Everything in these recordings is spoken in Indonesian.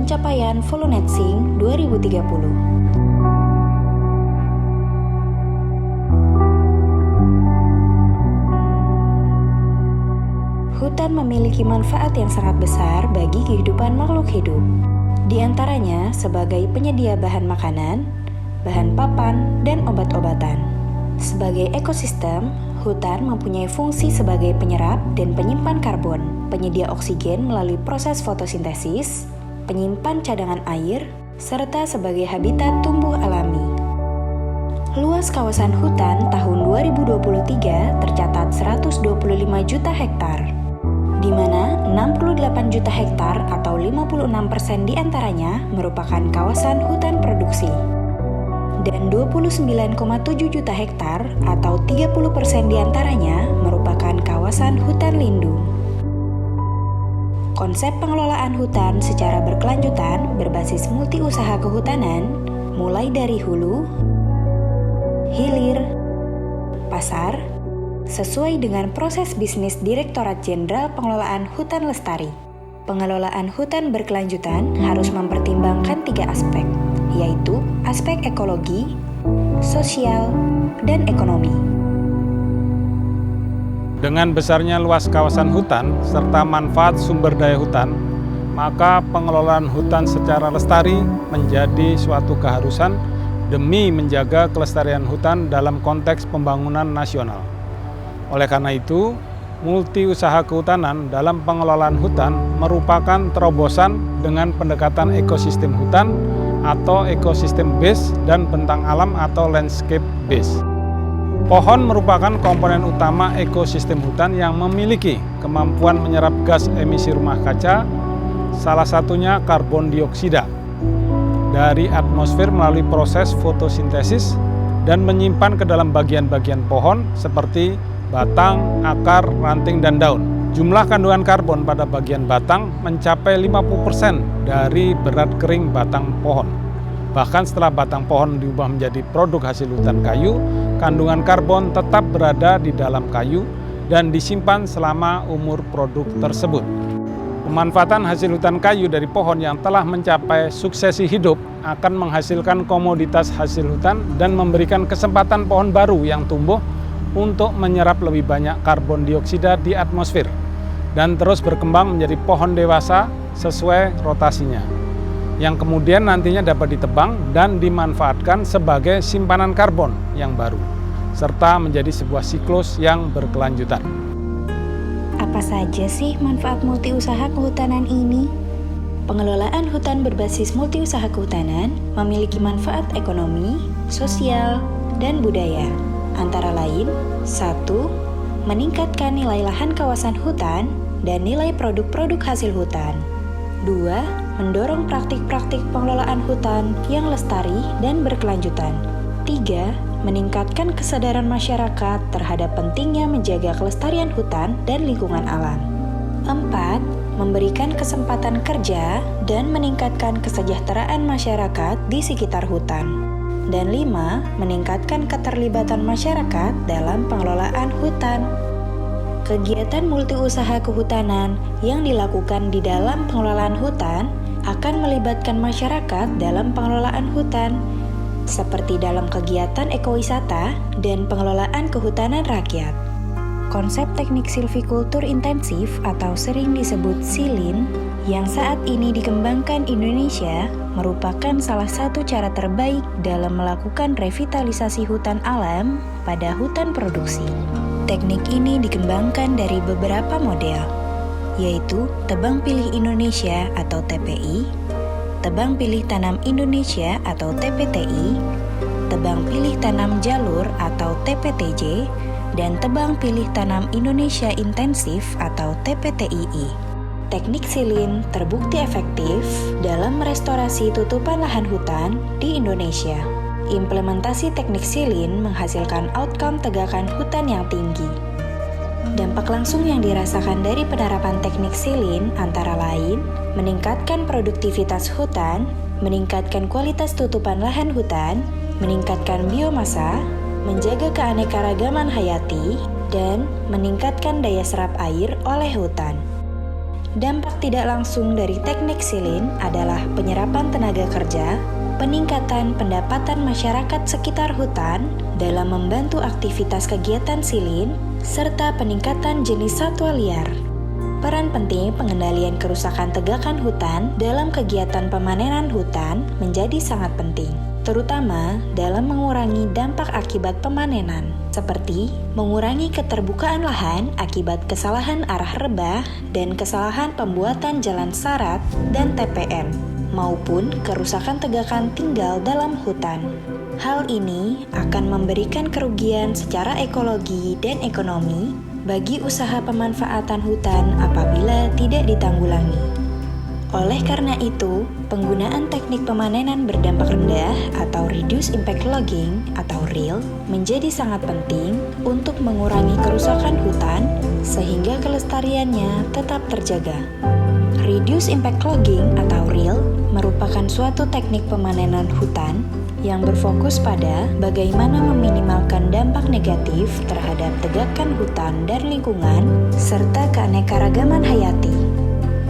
pencapaian Volunetsing 2030. Hutan memiliki manfaat yang sangat besar bagi kehidupan makhluk hidup. Di antaranya sebagai penyedia bahan makanan, bahan papan, dan obat-obatan. Sebagai ekosistem, hutan mempunyai fungsi sebagai penyerap dan penyimpan karbon, penyedia oksigen melalui proses fotosintesis, penyimpan cadangan air, serta sebagai habitat tumbuh alami. Luas kawasan hutan tahun 2023 tercatat 125 juta hektar, di mana 68 juta hektar atau 56% diantaranya merupakan kawasan hutan produksi, dan 29,7 juta hektar atau 30% diantaranya merupakan kawasan hutan lindung. Konsep pengelolaan hutan secara berkelanjutan berbasis multi-usaha kehutanan, mulai dari hulu, hilir, pasar, sesuai dengan proses bisnis Direktorat Jenderal Pengelolaan Hutan Lestari. Pengelolaan hutan berkelanjutan harus mempertimbangkan 3 aspek, yaitu aspek ekologi, sosial, dan ekonomi. Dengan besarnya luas kawasan hutan serta manfaat sumber daya hutan, maka pengelolaan hutan secara lestari menjadi suatu keharusan demi menjaga kelestarian hutan dalam konteks pembangunan nasional. Oleh karena itu, multi-usaha kehutanan dalam pengelolaan hutan merupakan terobosan dengan pendekatan ekosistem hutan atau ekosistem base dan bentang alam atau landscape base. Pohon merupakan komponen utama ekosistem hutan yang memiliki kemampuan menyerap gas emisi rumah kaca, salah satunya karbon dioksida, dari atmosfer melalui proses fotosintesis dan menyimpan ke dalam bagian-bagian pohon seperti batang, akar, ranting, dan daun. Jumlah kandungan karbon pada bagian batang mencapai 50% dari berat kering batang pohon. Bahkan setelah batang pohon diubah menjadi produk hasil hutan kayu, kandungan karbon tetap berada di dalam kayu dan disimpan selama umur produk tersebut. Pemanfaatan hasil hutan kayu dari pohon yang telah mencapai suksesi hidup akan menghasilkan komoditas hasil hutan dan memberikan kesempatan pohon baru yang tumbuh untuk menyerap lebih banyak karbon dioksida di atmosfer dan terus berkembang menjadi pohon dewasa sesuai rotasinya, yang kemudian nantinya dapat ditebang dan dimanfaatkan sebagai simpanan karbon yang baru, serta menjadi sebuah siklus yang berkelanjutan. Apa saja sih manfaat multi-usaha kehutanan ini? Pengelolaan hutan berbasis multi-usaha kehutanan memiliki manfaat ekonomi, sosial, dan budaya. Antara lain, 1. Meningkatkan nilai lahan kawasan hutan dan nilai produk-produk hasil hutan. 2. Mendorong praktik-praktik pengelolaan hutan yang lestari dan berkelanjutan. 3. Meningkatkan kesadaran masyarakat terhadap pentingnya menjaga kelestarian hutan dan lingkungan alam. 4. Memberikan kesempatan kerja dan meningkatkan kesejahteraan masyarakat di sekitar hutan. Dan 5. Meningkatkan keterlibatan masyarakat dalam pengelolaan hutan. Kegiatan multi-usaha kehutanan yang dilakukan di dalam pengelolaan hutan akan melibatkan masyarakat dalam pengelolaan hutan, seperti dalam kegiatan ekowisata dan pengelolaan kehutanan rakyat. Konsep teknik silvikultur intensif atau sering disebut SILIN yang saat ini dikembangkan Indonesia merupakan salah satu cara terbaik dalam melakukan revitalisasi hutan alam pada hutan produksi. Teknik ini dikembangkan dari beberapa model, yaitu Tebang Pilih Indonesia atau TPI, Tebang Pilih Tanam Indonesia atau TPTI, Tebang Pilih Tanam Jalur atau TPTJ, dan Tebang Pilih Tanam Indonesia Intensif atau TPTII. Teknik SILIN terbukti efektif dalam merestorasi tutupan lahan hutan di Indonesia. Implementasi teknik SILIN menghasilkan outcome tegakan hutan yang tinggi. Dampak langsung yang dirasakan dari penerapan teknik SILIN antara lain meningkatkan produktivitas hutan, meningkatkan kualitas tutupan lahan hutan, meningkatkan biomasa, menjaga keanekaragaman hayati, dan meningkatkan daya serap air oleh hutan. dampak tidak langsung dari teknik silin adalah penyerapan tenaga kerja, peningkatan pendapatan masyarakat sekitar hutan dalam membantu aktivitas kegiatan silin, serta peningkatan jenis satwa liar. Peran penting pengendalian kerusakan tegakan hutan dalam kegiatan pemanenan hutan menjadi sangat penting, terutama dalam mengurangi dampak akibat pemanenan, seperti mengurangi keterbukaan lahan akibat kesalahan arah rebah dan kesalahan pembuatan jalan sarat dan TPM, maupun kerusakan tegakan tinggal dalam hutan. Hal ini akan memberikan kerugian secara ekologi dan ekonomi bagi usaha pemanfaatan hutan apabila tidak ditanggulangi. Oleh karena itu, penggunaan teknik pemanenan berdampak rendah atau Reduced Impact Logging atau RIL menjadi sangat penting untuk mengurangi kerusakan hutan sehingga kelestariannya tetap terjaga. Reduced Impact Logging atau RIL merupakan suatu teknik pemanenan hutan yang berfokus pada bagaimana meminimalkan dampak negatif terhadap tegakan hutan dan lingkungan serta keanekaragaman hayati.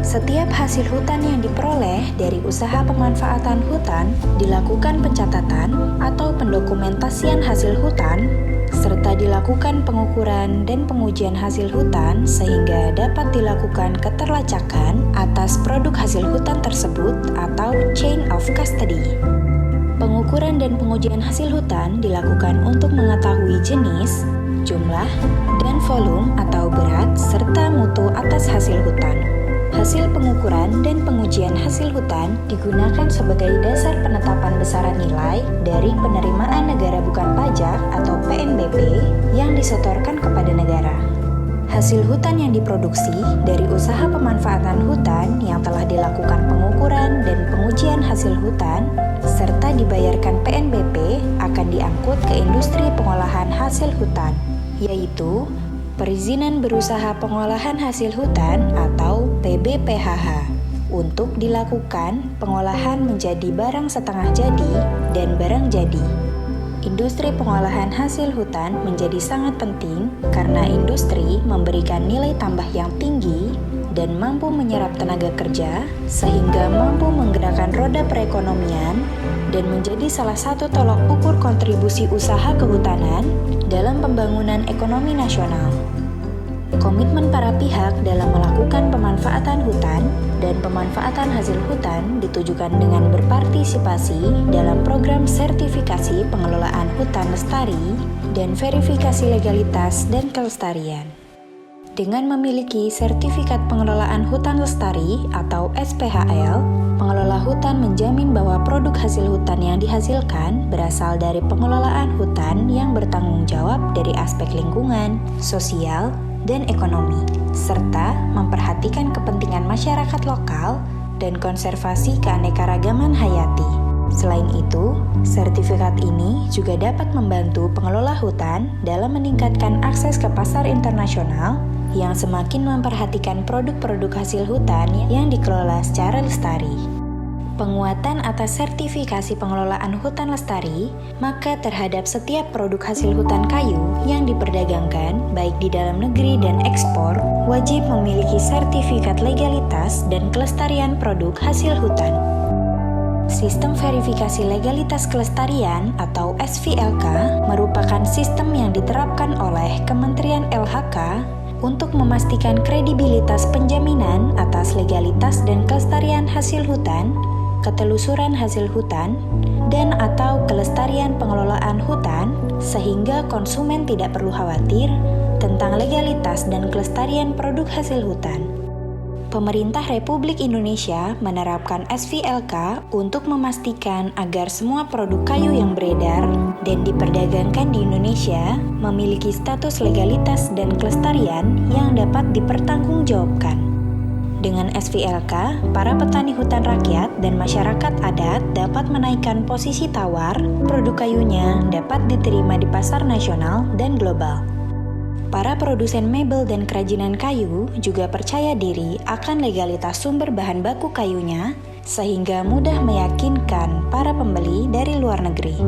Setiap hasil hutan yang diperoleh dari usaha pemanfaatan hutan dilakukan pencatatan atau pendokumentasian hasil hutan serta dilakukan pengukuran dan pengujian hasil hutan sehingga dapat dilakukan keterlacakan atas produk hasil hutan tersebut atau chain of custody. Pengukuran dan pengujian hasil hutan dilakukan untuk mengetahui jenis, jumlah, dan volume atau berat serta mutu atas hasil hutan. Hasil pengukuran dan pengujian hasil hutan digunakan sebagai dasar penetapan besaran nilai dari penerimaan negara bukan pajak atau PNBP yang disetorkan kepada negara. Hasil hutan yang diproduksi dari usaha pemanfaatan hutan yang telah dilakukan pengukuran dan pengujian hasil hutan serta dibayarkan PNBP akan diangkut ke industri pengolahan hasil hutan, yaitu Perizinan Berusaha Pengolahan Hasil Hutan atau PBPHH, untuk dilakukan pengolahan menjadi barang setengah jadi dan barang jadi. Industri pengolahan hasil hutan menjadi sangat penting karena industri memberikan nilai tambah yang tinggi dan mampu menyerap tenaga kerja sehingga mampu menggerakkan roda perekonomian dan menjadi salah satu tolok ukur kontribusi usaha kehutanan dalam pembangunan ekonomi nasional. Komitmen para pihak dalam melakukan pemanfaatan hutan dan pemanfaatan hasil hutan ditujukan dengan berpartisipasi dalam program sertifikasi pengelolaan hutan lestari dan verifikasi legalitas dan kelestarian. Dengan memiliki sertifikat pengelolaan hutan lestari atau SPHL, pengelola hutan menjamin bahwa produk hasil hutan yang dihasilkan berasal dari pengelolaan hutan yang bertanggung jawab dari aspek lingkungan, sosial, dan ekonomi, serta memperhatikan kepentingan masyarakat lokal dan konservasi keanekaragaman hayati. Selain itu, sertifikat ini juga dapat membantu pengelola hutan dalam meningkatkan akses ke pasar internasional yang semakin memperhatikan produk-produk hasil hutan yang dikelola secara lestari. Penguatan atas sertifikasi pengelolaan hutan lestari, maka terhadap setiap produk hasil hutan kayu yang diperdagangkan, baik di dalam negeri dan ekspor, wajib memiliki sertifikat legalitas dan kelestarian produk hasil hutan. Sistem verifikasi legalitas kelestarian atau SVLK merupakan sistem yang diterapkan oleh Kementerian LHK untuk memastikan kredibilitas penjaminan atas legalitas dan kelestarian hasil hutan, ketelusuran hasil hutan, dan atau kelestarian pengelolaan hutan sehingga konsumen tidak perlu khawatir tentang legalitas dan kelestarian produk hasil hutan. Pemerintah Republik Indonesia menerapkan SVLK untuk memastikan agar semua produk kayu yang beredar dan diperdagangkan di Indonesia memiliki status legalitas dan kelestarian yang dapat dipertanggungjawabkan. Dengan SVLK, para petani hutan rakyat dan masyarakat adat dapat menaikkan posisi tawar, produk kayunya dapat diterima di pasar nasional dan global. Para produsen mebel dan kerajinan kayu juga percaya diri akan legalitas sumber bahan baku kayunya, sehingga mudah meyakinkan para pembeli dari luar negeri.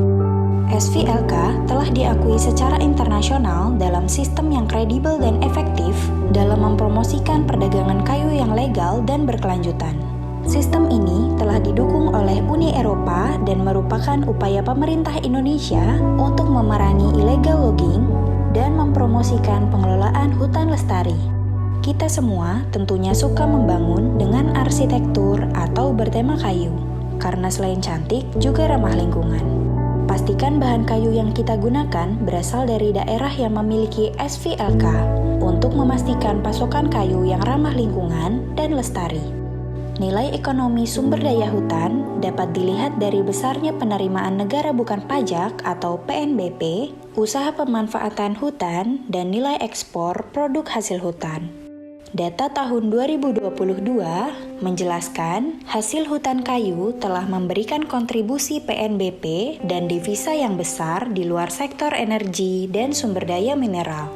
SVLK telah diakui secara internasional dalam sistem yang kredibel dan efektif dalam mempromosikan perdagangan kayu yang legal dan berkelanjutan. Sistem ini telah didukung oleh Uni Eropa dan merupakan upaya pemerintah Indonesia untuk memerangi illegal logging dan mempromosikan pengelolaan hutan lestari. Kita semua tentunya suka membangun dengan arsitektur atau bertema kayu, karena selain cantik juga ramah lingkungan. Pastikan bahan kayu yang kita gunakan berasal dari daerah yang memiliki SVLK untuk memastikan pasokan kayu yang ramah lingkungan dan lestari. Nilai ekonomi sumber daya hutan dapat dilihat dari besarnya penerimaan negara bukan pajak atau PNBP, usaha pemanfaatan hutan, dan nilai ekspor produk hasil hutan. Data tahun 2022 menjelaskan hasil hutan kayu telah memberikan kontribusi PNBP dan devisa yang besar di luar sektor energi dan sumber daya mineral.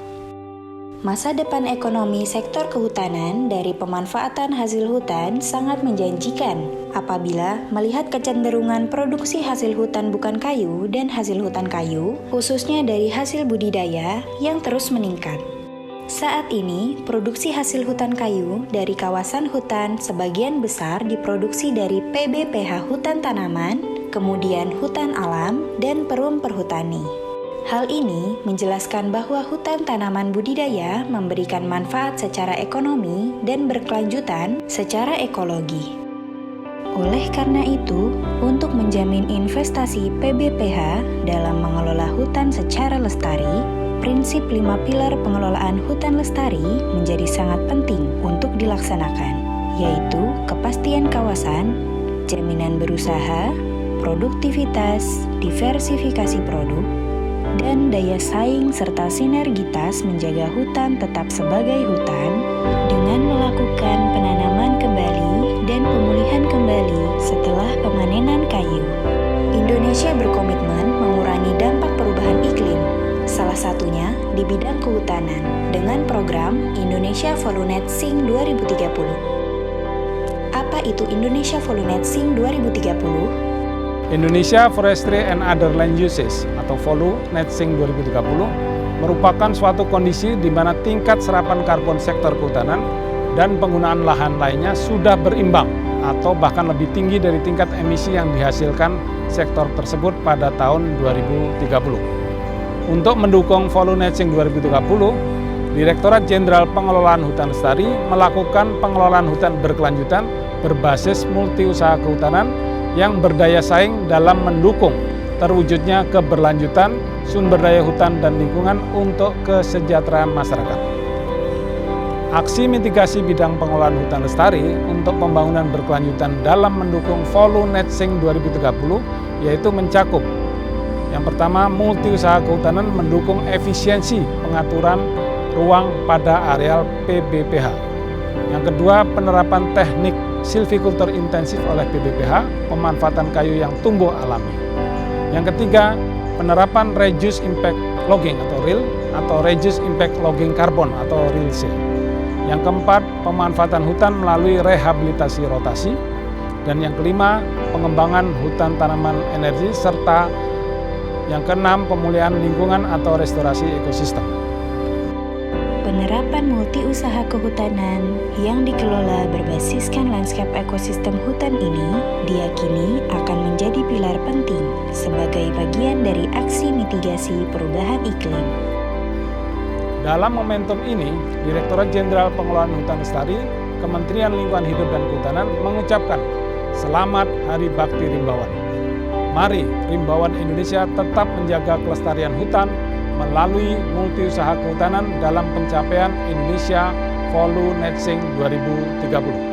Masa depan ekonomi sektor kehutanan dari pemanfaatan hasil hutan sangat menjanjikan apabila melihat kecenderungan produksi hasil hutan bukan kayu dan hasil hutan kayu, khususnya dari hasil budidaya yang terus meningkat. Saat ini, produksi hasil hutan kayu dari kawasan hutan sebagian besar diproduksi dari PBPH hutan tanaman, kemudian hutan alam, dan perum perhutani. Hal ini menjelaskan bahwa hutan tanaman budidaya memberikan manfaat secara ekonomi dan berkelanjutan secara ekologi. Oleh karena itu, untuk menjamin investasi PBPH dalam mengelola hutan secara lestari, prinsip 5 pilar pengelolaan hutan lestari menjadi sangat penting untuk dilaksanakan, yaitu kepastian kawasan, jaminan berusaha, produktivitas, diversifikasi produk, dan daya saing serta sinergitas menjaga hutan tetap sebagai hutan dengan melakukan penanaman kembali dan pemulihan kembali setelah pemanenan kayu. Indonesia berkomitmen mengurangi dampak perubahan iklim, salah satunya di bidang kehutanan dengan program Indonesia Volunet Sing 2030. Apa itu Indonesia Volunet Sing 2030? Indonesia Forestry and Other Land Uses atau VOLU Net Sink 2030 merupakan suatu kondisi di mana tingkat serapan karbon sektor kehutanan dan penggunaan lahan lainnya sudah berimbang atau bahkan lebih tinggi dari tingkat emisi yang dihasilkan sektor tersebut pada tahun 2030. Untuk mendukung VOLU Net Sink 2030, Direktorat Jenderal Pengelolaan Hutan Lestari melakukan pengelolaan hutan berkelanjutan berbasis multi-usaha kehutanan yang berdaya saing dalam mendukung terwujudnya keberlanjutan sumber daya hutan dan lingkungan untuk kesejahteraan masyarakat. Aksi mitigasi bidang pengelolaan hutan lestari untuk pembangunan berkelanjutan dalam mendukung VOLU Net Sink 2030 yaitu mencakup yang pertama, multi-usaha kehutanan mendukung efisiensi pengaturan ruang pada areal PBPH. Yang kedua, penerapan teknik silvikultur intensif oleh PBPH, pemanfaatan kayu yang tumbuh alami. Yang ketiga, penerapan Reduce Impact Logging atau RIL atau Reduce Impact Logging Carbon atau RILC. Yang keempat, pemanfaatan hutan melalui rehabilitasi rotasi. Dan yang kelima, pengembangan hutan tanaman energi serta yang keenam, pemulihan lingkungan atau restorasi ekosistem. Penerapan multi-usaha kehutanan yang dikelola berbasiskan lanskap ekosistem hutan ini diyakini akan menjadi pilar penting sebagai bagian dari aksi mitigasi perubahan iklim. Dalam momentum ini, Direktorat Jenderal Pengelolaan Hutan Lestari, Kementerian Lingkungan Hidup dan Kehutanan mengucapkan Selamat Hari Bakti Rimbawan. Mari Rimbawan Indonesia tetap menjaga kelestarian hutan melalui multi-usaha kehutanan dalam pencapaian Indonesia VOLU Net Sink 2030.